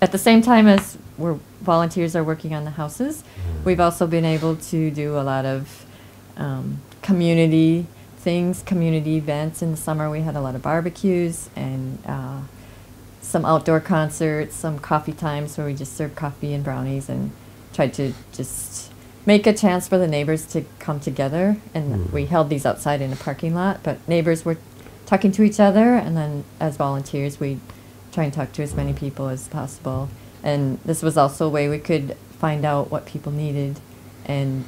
at the same time as volunteers are working on the houses, we've also been able to do a lot of community things, community events. In the summer we had a lot of barbecues and some outdoor concerts, some coffee times where we just served coffee and brownies and tried to just make a chance for the neighbors to come together. And we held these outside in a parking lot, but neighbors were talking to each other, and then as volunteers we try and talk to as many people as possible. And this was also a way we could find out what people needed and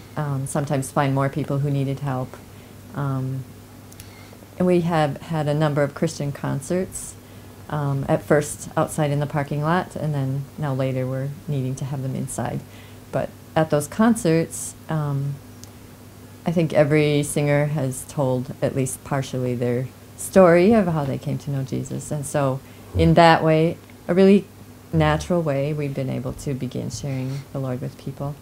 sometimes find more people who needed help. And we have had a number of Christian concerts, at first outside in the parking lot, and then now later we're needing to have them inside. But at those concerts, I think every singer has told at least partially their story of how they came to know Jesus. And so in that way, a really natural way, we've been able to begin sharing the Lord with people.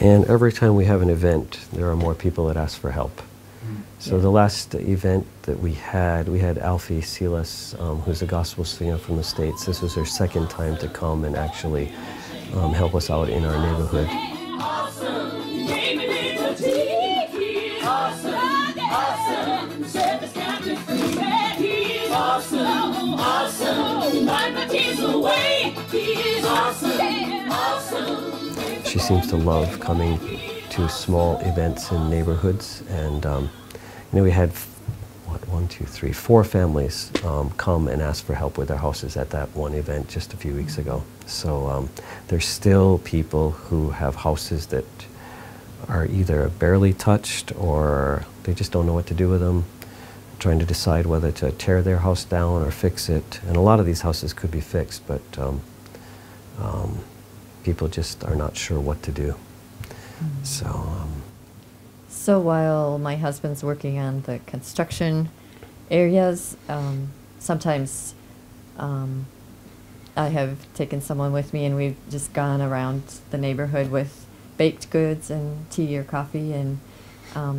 And every time we have an event, there are more people that ask for help. So the last event that we had Alfie Silas, who's a gospel singer from the States. This was her second time to come and actually help us out in our neighborhood. She seems to love coming to small events in neighborhoods, and you know, we had four families come and ask for help with their houses at that one event just a few weeks ago. So there's still people who have houses that are either barely touched or they just don't know what to do with them, trying to decide whether to tear their house down or fix it. And a lot of these houses could be fixed, but people just are not sure what to do. So while my husband's working on the construction areas, sometimes I have taken someone with me and we've just gone around the neighborhood with baked goods and tea or coffee and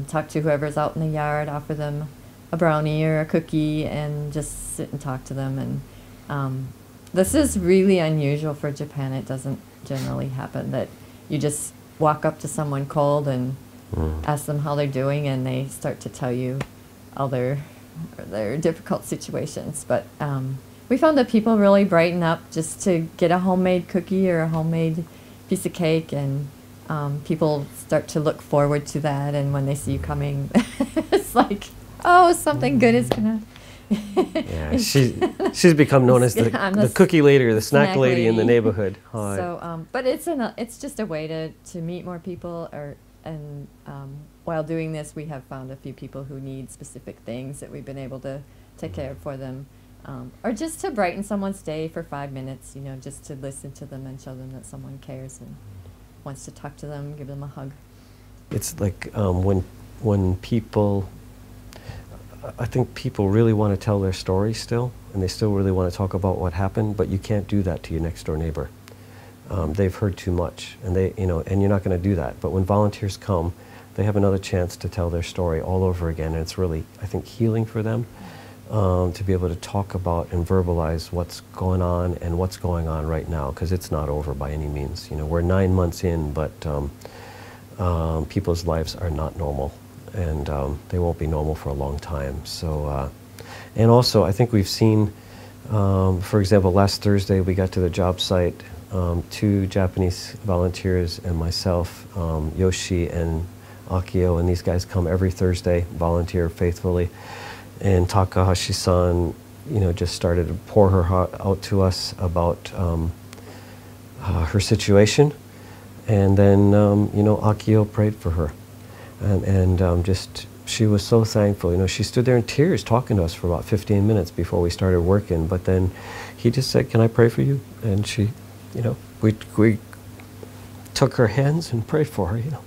talk to whoever's out in the yard, offer them a brownie or a cookie and just sit and talk to them. And this is really unusual for Japan. It doesn't generally happen that you just walk up to someone cold and ask them how they're doing and they start to tell you all their difficult situations. But we found that people really brighten up just to get a homemade cookie or a homemade piece of cake, and people start to look forward to that, and when they see you coming it's like, oh, something good is gonna yeah, she's become known as the cookie lady or the snack lady in the neighborhood. So, but it's just a way to meet more people. And while doing this, we have found a few people who need specific things that we've been able to take care of for them, or just to brighten someone's day for 5 minutes. You know, just to listen to them and show them that someone cares and wants to talk to them, give them a hug. It's like when people. I think people really want to tell their story still, and they still really want to talk about what happened, but you can't do that to your next door neighbor. They've heard too much, and and you're not going to do that. But when volunteers come, they have another chance to tell their story all over again, and it's really, I think, healing for them to be able to talk about and verbalize what's going on and what's going on right now, because it's not over by any means. You know, we're 9 months in, but people's lives are not normal. And they won't be normal for a long time. So, and also I think we've seen, for example, last Thursday we got to the job site, 2 Japanese volunteers and myself, Yoshi and Akio, and these guys come every Thursday, volunteer faithfully. And Takahashi-san, you know, just started to pour her heart out to us about her situation. And then, you know, Akio prayed for her. And just, she was so thankful. You know, she stood there in tears talking to us for about 15 minutes before we started working. But then he just said, "Can I pray for you?" And she, you know, we took her hands and prayed for her, you know.